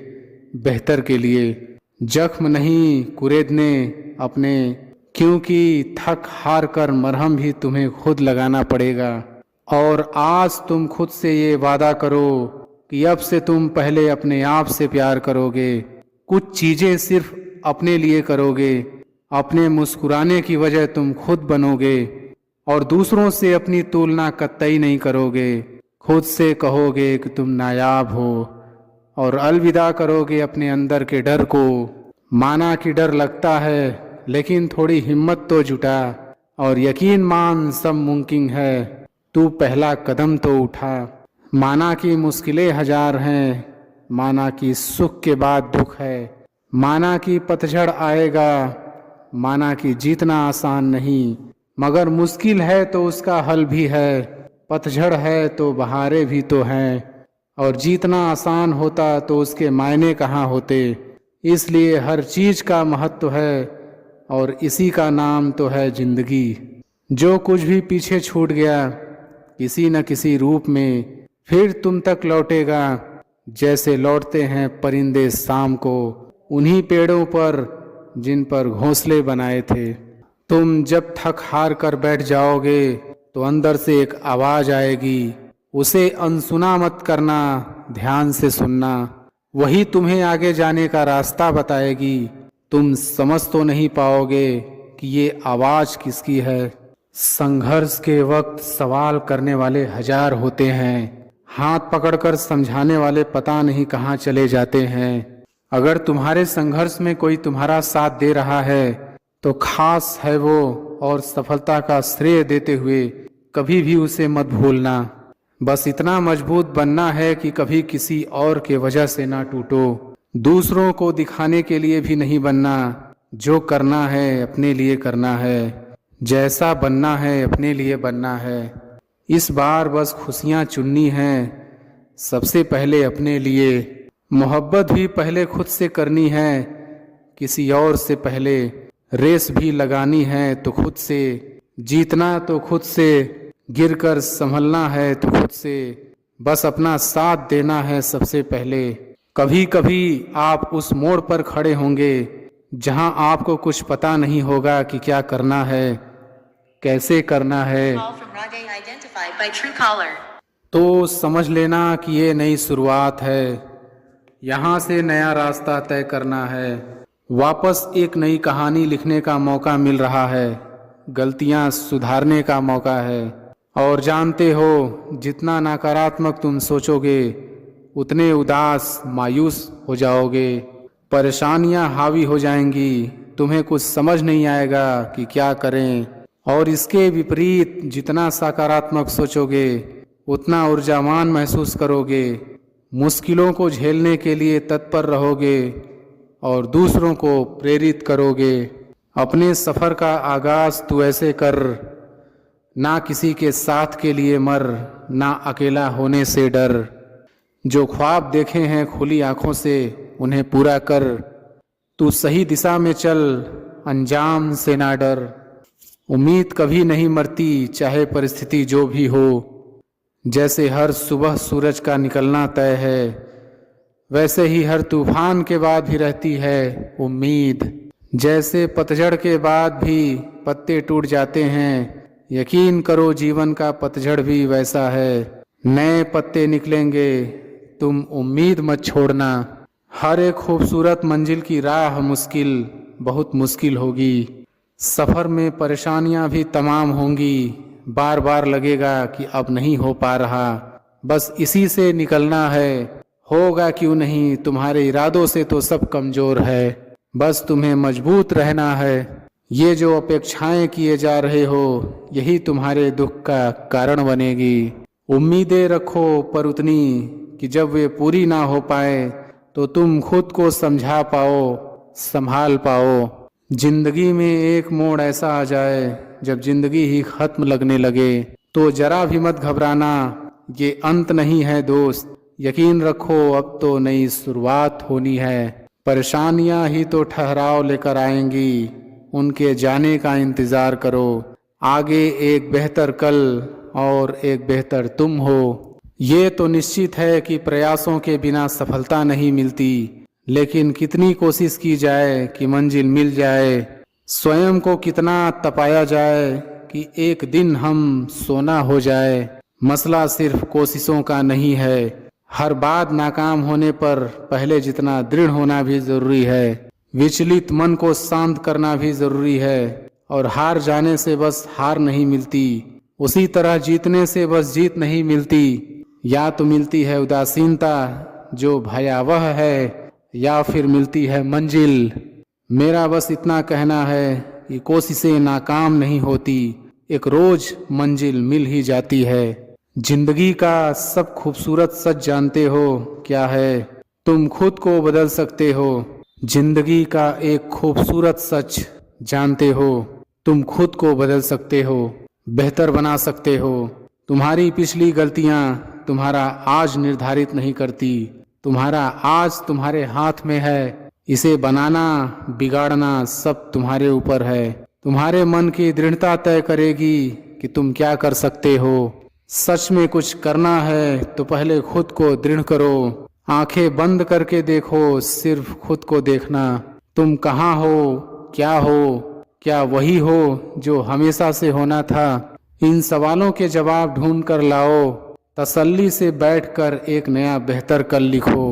बेहतर के लिए। जख्म नहीं कुरेदने अपने, क्योंकि थक हार कर मरहम भी तुम्हें खुद लगाना पड़ेगा। और आज तुम खुद से ये वादा करो कि अब से तुम पहले अपने आप से प्यार करोगे। कुछ चीज़ें सिर्फ अपने लिए करोगे, अपने मुस्कुराने की वजह तुम खुद बनोगे। और दूसरों से अपनी तुलना कतई नहीं करोगे। खुद से कहोगे कि तुम नायाब हो और अलविदा करोगे अपने अंदर के डर को। माना कि डर लगता है, लेकिन थोड़ी हिम्मत तो जुटा और यकीन मान सब मुमकिन है। तू पहला कदम तो उठा। माना कि मुश्किलें हजार हैं, माना कि सुख के बाद दुख है, माना कि पतझड़ आएगा, माना कि जीतना आसान नहीं, मगर मुश्किल है तो उसका हल भी है। पतझड़ है तो बहारें भी तो हैं, और जीतना आसान होता तो उसके मायने कहाँ होते। इसलिए हर चीज़ का महत्व है और इसी का नाम तो है जिंदगी। जो कुछ भी पीछे छूट गया किसी न किसी रूप में फिर तुम तक लौटेगा, जैसे लौटते हैं परिंदे शाम को उन्हीं पेड़ों पर जिन पर घोंसले बनाए थे। तुम जब थक हार कर बैठ जाओगे तो अंदर से एक आवाज आएगी, उसे अनसुना मत करना, ध्यान से सुनना। वही तुम्हें आगे जाने का रास्ता बताएगी। तुम समझ तो नहीं पाओगे कि ये आवाज किसकी है। संघर्ष के वक्त सवाल करने वाले हजार होते हैं, हाथ पकड़कर समझाने वाले पता नहीं कहाँ चले जाते हैं। अगर तुम्हारे संघर्ष में कोई तुम्हारा साथ दे रहा है तो खास है वो, और सफलता का श्रेय देते हुए कभी भी उसे मत भूलना। बस इतना मजबूत बनना है कि कभी किसी और के वजह से ना टूटो। दूसरों को दिखाने के लिए भी नहीं बनना। जो करना है अपने लिए करना है, जैसा बनना है अपने लिए बनना है। इस बार बस खुशियाँ चुननी हैं सबसे पहले अपने लिए। मोहब्बत भी पहले खुद से करनी है, किसी और से पहले। रेस भी लगानी है तो खुद से, जीतना तो खुद से, गिरकर संभलना है तो खुद से। बस अपना साथ देना है सबसे पहले। कभी कभी आप उस मोड़ पर खड़े होंगे जहां आपको कुछ पता नहीं होगा कि क्या करना है, कैसे करना है। तो समझ लेना कि ये नई शुरुआत है, यहाँ से नया रास्ता तय करना है। वापस एक नई कहानी लिखने का मौका मिल रहा है, गलतियाँ सुधारने का मौका है। और जानते हो, जितना नकारात्मक तुम सोचोगे उतने उदास मायूस हो जाओगे। परेशानियां हावी हो जाएंगी, तुम्हें कुछ समझ नहीं आएगा कि क्या करें। और इसके विपरीत जितना सकारात्मक सोचोगे उतना ऊर्जावान महसूस करोगे, मुश्किलों को झेलने के लिए तत्पर रहोगे और दूसरों को प्रेरित करोगे। अपने सफ़र का आगाज़ तू ऐसे कर, ना किसी के साथ के लिए मर, ना अकेला होने से डर। जो ख्वाब देखे हैं खुली आंखों से उन्हें पूरा कर। तू सही दिशा में चल, अंजाम से ना डर। उम्मीद कभी नहीं मरती, चाहे परिस्थिति जो भी हो। जैसे हर सुबह सूरज का निकलना तय है, वैसे ही हर तूफान के बाद भी रहती है उम्मीद। जैसे पतझड़ के बाद भी पत्ते टूट जाते हैं, यकीन करो जीवन का पतझड़ भी वैसा है। नए पत्ते निकलेंगे, तुम उम्मीद मत छोड़ना। हर एक खूबसूरत मंजिल की राह मुश्किल, बहुत मुश्किल होगी। सफ़र में परेशानियां भी तमाम होंगी, बार बार लगेगा कि अब नहीं हो पा रहा, बस इसी से निकलना है। होगा क्यों नहीं, तुम्हारे इरादों से तो सब कमज़ोर है, बस तुम्हें मजबूत रहना है। ये जो अपेक्षाएं किए जा रहे हो, यही तुम्हारे दुख का कारण बनेगी। उम्मीदें रखो पर उतनी कि जब वे पूरी ना हो पाए तो तुम खुद को समझा पाओ, संभाल पाओ। जिंदगी में एक मोड़ ऐसा आ जाए जब जिंदगी ही खत्म लगने लगे, तो जरा भी मत घबराना, ये अंत नहीं है दोस्त। यकीन रखो अब तो नई शुरुआत होनी है। परेशानियां ही तो ठहराव लेकर आएंगी, उनके जाने का इंतजार करो। आगे एक बेहतर कल और एक बेहतर तुम हो। ये तो निश्चित है कि प्रयासों के बिना सफलता नहीं मिलती, लेकिन कितनी कोशिश की जाए कि मंजिल मिल जाए। स्वयं को कितना तपाया जाए कि एक दिन हम सोना हो जाए। मसला सिर्फ कोशिशों का नहीं है, हर बात नाकाम होने पर पहले जितना दृढ़ होना भी जरूरी है। विचलित मन को शांत करना भी जरूरी है, और हार जाने से बस हार नहीं मिलती, उसी तरह जीतने से बस जीत नहीं मिलती। या तो मिलती है उदासीनता जो भयावह है, या फिर मिलती है मंजिल। मेरा बस इतना कहना है कि कोशिशें नाकाम नहीं होती, एक रोज मंजिल मिल ही जाती है। जिंदगी का सब खूबसूरत सच जानते हो क्या है? तुम खुद को बदल सकते हो। जिंदगी का एक खूबसूरत सच जानते हो, तुम खुद को बदल सकते हो, बेहतर बना सकते हो। तुम्हारी पिछली गलतियां तुम्हारा आज निर्धारित नहीं करती, तुम्हारा आज तुम्हारे हाथ में है। इसे बनाना बिगाड़ना सब तुम्हारे ऊपर है। तुम्हारे मन की दृढ़ता तय करेगी कि तुम क्या कर सकते हो। सच में कुछ करना है तो पहले खुद को दृढ़ करो। आंखें बंद करके देखो, सिर्फ खुद को देखना। तुम कहाँ हो, क्या वही हो जो हमेशा से होना था? इन सवालों के जवाब ढूंढ कर लाओ। तसल्ली से बैठकर एक नया बेहतर कल लिखो।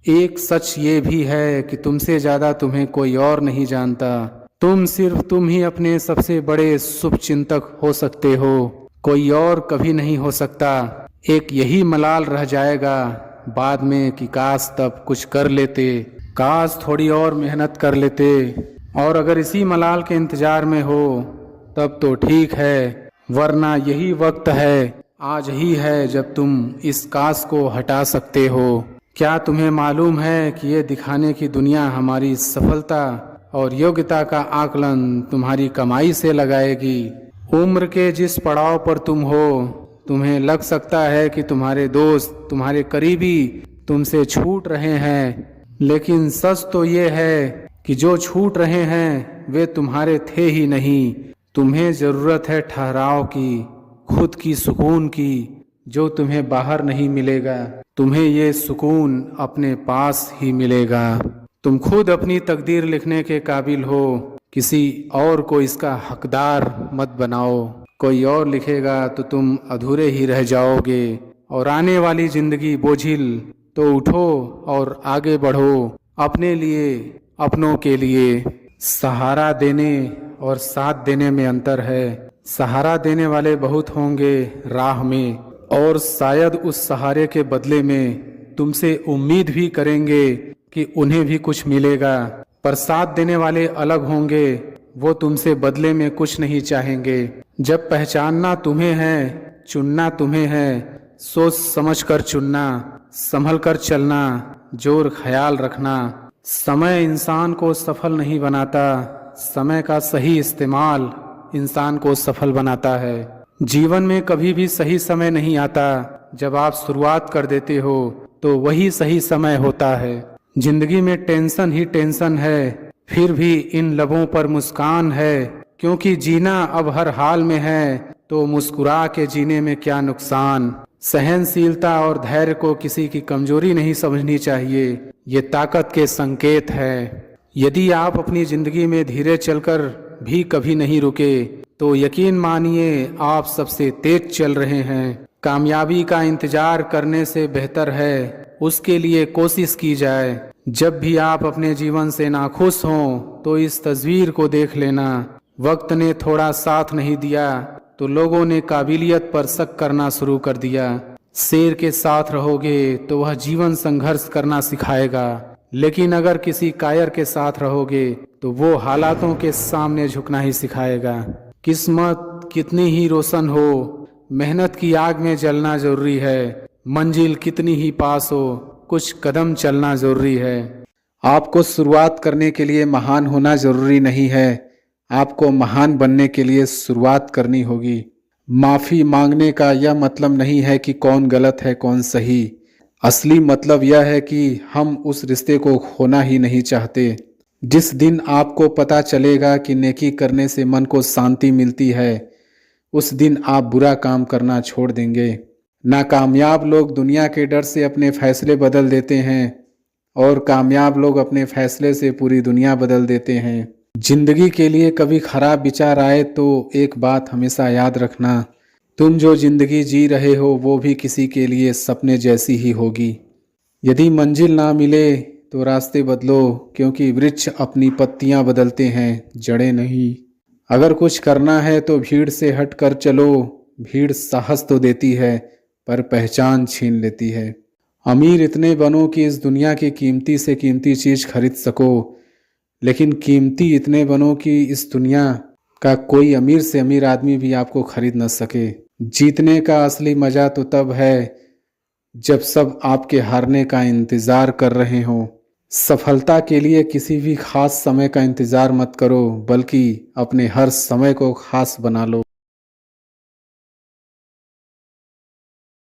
एक सच ये भी है कि तुमसे ज्यादा तुम्हें कोई और नहीं जानता। तुम ही अपने सबसे बड़े शुभ चिंतक हो सकते हो, कोई और कभी नहीं हो सकता। एक यही मलाल रह जाएगा बाद में कि काश तब कुछ कर लेते, काश थोड़ी और मेहनत कर लेते। और अगर इसी मलाल के इंतजार में हो तब तो ठीक है, वरना यही वक्त है, आज ही है जब तुम इस काश को हटा सकते हो। क्या तुम्हें मालूम है कि ये दिखाने की दुनिया हमारी सफलता और योग्यता का आकलन तुम्हारी कमाई से लगाएगी। उम्र के जिस पड़ाव पर तुम हो, तुम्हें लग सकता है कि तुम्हारे दोस्त, तुम्हारे करीबी तुमसे छूट रहे हैं, लेकिन सच तो ये है कि जो छूट रहे हैं वे तुम्हारे थे ही नहीं। तुम्हें जरूरत है ठहराव की, खुद की सुकून की, जो तुम्हें बाहर नहीं मिलेगा। तुम्हें ये सुकून अपने पास ही मिलेगा। तुम खुद अपनी तकदीर लिखने के काबिल हो, किसी और को इसका हकदार मत बनाओ। कोई और लिखेगा तो तुम अधूरे ही रह जाओगे, और आने वाली जिंदगी बोझिल। तो उठो और आगे बढ़ो, अपने लिए, अपनों के लिए। सहारा देने और साथ देने में अंतर है। सहारा देने वाले बहुत होंगे राह में, और शायद उस सहारे के बदले में तुमसे उम्मीद भी करेंगे कि उन्हें भी कुछ मिलेगा। पर साथ देने वाले अलग होंगे, वो तुमसे बदले में कुछ नहीं चाहेंगे। जब पहचानना तुम्हें है, चुनना तुम्हें है, सोच समझ कर चुनना, संभल कर चलना, जोर ख्याल रखना। समय इंसान को सफल नहीं बनाता, समय का सही इस्तेमाल इंसान को सफल बनाता है। जीवन में कभी भी सही समय नहीं आता, जब आप शुरुआत कर देते हो तो वही सही समय होता है। जिंदगी में टेंशन ही टेंशन है, फिर भी इन लबों पर मुस्कान है, क्योंकि जीना अब हर हाल में है, तो मुस्कुरा के जीने में क्या नुकसान। सहनशीलता और धैर्य को किसी की कमजोरी नहीं समझनी चाहिए, ये ताकत के संकेत है। यदि आप अपनी जिंदगी में धीरे चलकर भी कभी नहीं रुके, तो यकीन मानिए आप सबसे तेज चल रहे हैं। कामयाबी का इंतजार करने से बेहतर है उसके लिए कोशिश की जाए। जब भी आप अपने जीवन से नाखुश हों तो इस तस्वीर को देख लेना। वक्त ने थोड़ा साथ नहीं दिया तो लोगों ने काबिलियत पर शक करना शुरू कर दिया। शेर के साथ रहोगे तो वह जीवन संघर्ष करना सिखाएगा, लेकिन अगर किसी कायर के साथ रहोगे तो वो हालातों के सामने झुकना ही सिखाएगा। किस्मत कितनी ही रोशन हो, मेहनत की आग में जलना जरूरी है। मंजिल कितनी ही पास हो, कुछ कदम चलना जरूरी है। आपको शुरुआत करने के लिए महान होना जरूरी नहीं है, आपको महान बनने के लिए शुरुआत करनी होगी। माफी मांगने का यह मतलब नहीं है कि कौन गलत है कौन सही। असली मतलब यह है कि हम उस रिश्ते को खोना ही नहीं चाहते। जिस दिन आपको पता चलेगा कि नेकी करने से मन को शांति मिलती है, उस दिन आप बुरा काम करना छोड़ देंगे। नाकामयाब लोग दुनिया के डर से अपने फैसले बदल देते हैं और कामयाब लोग अपने फैसले से पूरी दुनिया बदल देते हैं। जिंदगी के लिए कभी खराब विचार आए तो एक बात हमेशा याद रखना, तुम जो जिंदगी जी रहे हो वो भी किसी के लिए सपने जैसी ही होगी। यदि मंजिल ना मिले तो रास्ते बदलो, क्योंकि वृक्ष अपनी पत्तियां बदलते हैं, जड़ें नहीं। अगर कुछ करना है तो भीड़ से हट कर चलो। भीड़ साहस तो देती है पर पहचान छीन लेती है। अमीर इतने बनो कि इस दुनिया की कीमती से कीमती चीज खरीद सको, लेकिन कीमती इतने बनो कि इस दुनिया का कोई अमीर से अमीर आदमी भी आपको खरीद न सके। जीतने का असली मजा तो तब है जब सब आपके हारने का इंतजार कर रहे हों। सफलता के लिए किसी भी खास समय का इंतजार मत करो, बल्कि अपने हर समय को खास बना लो।